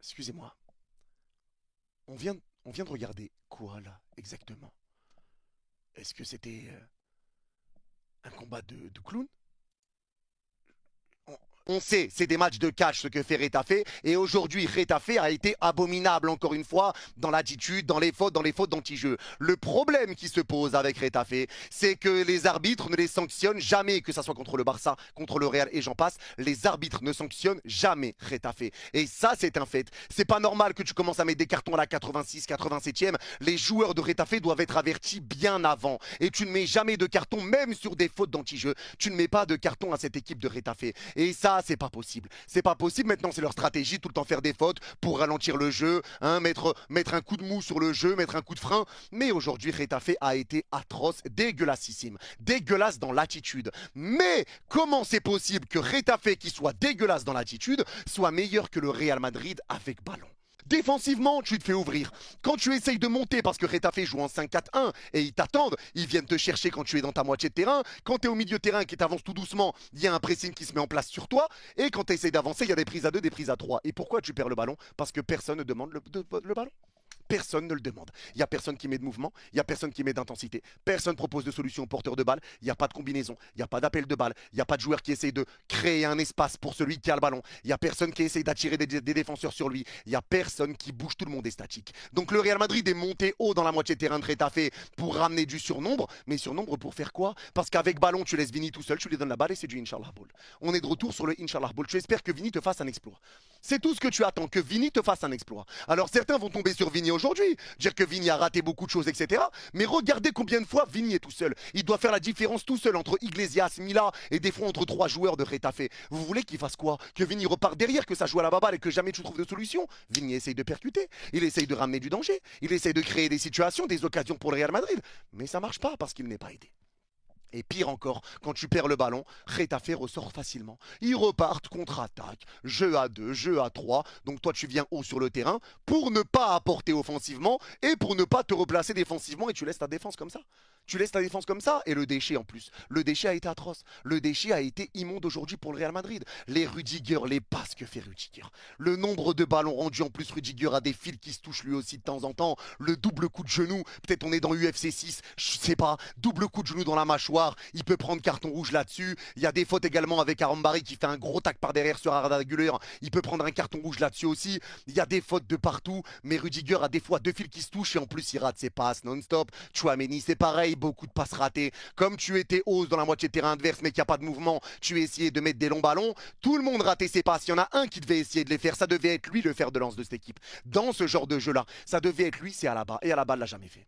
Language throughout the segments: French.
Excusez-moi. On vient de regarder quoi là, exactement? Est-ce que c'était un combat de clown? On sait, c'est des matchs de catch ce que fait Retafe. Et aujourd'hui, Retafe a été abominable encore une fois dans l'attitude, dans les fautes d'anti-jeu. Le problème qui se pose avec Retafe, c'est que les arbitres ne les sanctionnent jamais, que ce soit contre le Barça, contre le Real et j'en passe. Les arbitres ne sanctionnent jamais Retafe. Et ça, c'est un fait. C'est pas normal que tu commences à mettre des cartons à la 86, 87e. Les joueurs de Retafe doivent être avertis bien avant. Et tu ne mets jamais de carton, même sur des fautes d'anti-jeu. Tu ne mets pas de carton à cette équipe de Retafe. Et ça, c'est pas possible. C'est pas possible. Maintenant, c'est leur stratégie, tout le temps faire des fautes pour ralentir le jeu, hein, mettre un coup de mou sur le jeu, mettre un coup de frein. Mais aujourd'hui, Retafe a été atroce, dégueulassissime, dégueulasse dans l'attitude. Mais comment c'est possible que Retafe, qui soit dégueulasse dans l'attitude, soit meilleur que le Real Madrid avec ballon? Défensivement, tu te fais ouvrir. Quand tu essayes de monter parce que Retafe joue en 5-4-1 et ils t'attendent, ils viennent te chercher quand tu es dans ta moitié de terrain. Quand tu es au milieu de terrain et que tu avances tout doucement, il y a un pressing qui se met en place sur toi. Et quand tu essayes d'avancer, il y a des prises à 2, des prises à 3. Et pourquoi tu perds le ballon? Parce que personne ne demande le ballon. Personne ne le demande. Il n'y a personne qui met de mouvement, il n'y a personne qui met d'intensité, personne ne propose de solution au porteur de balle, il n'y a pas de combinaison, il n'y a pas d'appel de balle, il n'y a pas de joueur qui essaye de créer un espace pour celui qui a le ballon, il n'y a personne qui essaye d'attirer des défenseurs sur lui, il n'y a personne qui bouge, tout le monde est statique. Donc le Real Madrid est monté haut dans la moitié de terrain de Retafe pour ramener du surnombre, mais surnombre pour faire quoi? Parce qu'avec ballon, tu laisses Vini tout seul, tu lui donnes la balle et c'est du Inch'Allah Ball. On est de retour sur le Inch'Allah Ball. Tu espères que Vini te fasse un exploit. C'est tout ce que tu attends, que Vini te fasse un exploit. Alors certains vont tomber sur Vini aujourd'hui, dire que Vini a raté beaucoup de choses, etc. Mais regardez combien de fois Vini est tout seul. Il doit faire la différence tout seul entre Iglesias, Mila et des fois entre 3 joueurs de Retafe. Vous voulez qu'il fasse quoi? Que Vini reparte derrière, que ça joue à la baballe et que jamais tu trouves de solution? Vini essaye de percuter, il essaye de ramener du danger, il essaye de créer des situations, des occasions pour le Real Madrid. Mais ça marche pas parce qu'il n'est pas aidé. Et pire encore, quand tu perds le ballon, Retafe ressort facilement. Ils repartent contre-attaque, jeu à 2, jeu à 3. Donc toi, tu viens haut sur le terrain pour ne pas apporter offensivement et pour ne pas te replacer défensivement et tu laisses ta défense comme ça. Tu laisses ta défense comme ça et le déchet en plus. Le déchet a été atroce. Le déchet a été immonde aujourd'hui pour le Real Madrid. Les Rudiger, les passes que fait Rudiger. Le nombre de ballons rendus en plus, Rudiger a des fils qui se touchent lui aussi de temps en temps. Le double coup de genou, peut-être on est dans UFC 6, je sais pas. Double coup de genou dans la mâchoire, il peut prendre carton rouge là-dessus. Il y a des fautes également avec Arambari qui fait un gros tac par derrière sur Arda Güler. Il peut prendre un carton rouge là-dessus aussi. Il y a des fautes de partout, mais Rudiger a des fois 2 fils qui se touchent et en plus il rate ses passes non-stop. Chouameni, c'est pareil, beaucoup de passes ratées. Comme tu étais hausse dans la moitié de terrain adverse mais qu'il n'y a pas de mouvement, tu essayais de mettre des longs ballons. Tout le monde ratait ses passes. Il y en a un qui devait essayer de les faire. Ça devait être lui le fer de lance de cette équipe. Dans ce genre de jeu-là, ça devait être lui, c'est Alaba. Et Alaba l'a jamais fait.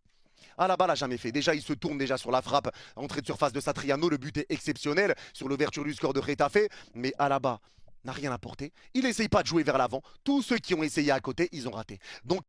Alaba l'a jamais fait. Déjà, il se tourne déjà sur la frappe, entrée de surface de Satriano. Le but est exceptionnel sur l'ouverture du score de Retafe. Mais Alaba n'a rien apporté. Il n'essaye pas de jouer vers l'avant. Tous ceux qui ont essayé à côté, ils ont raté. Donc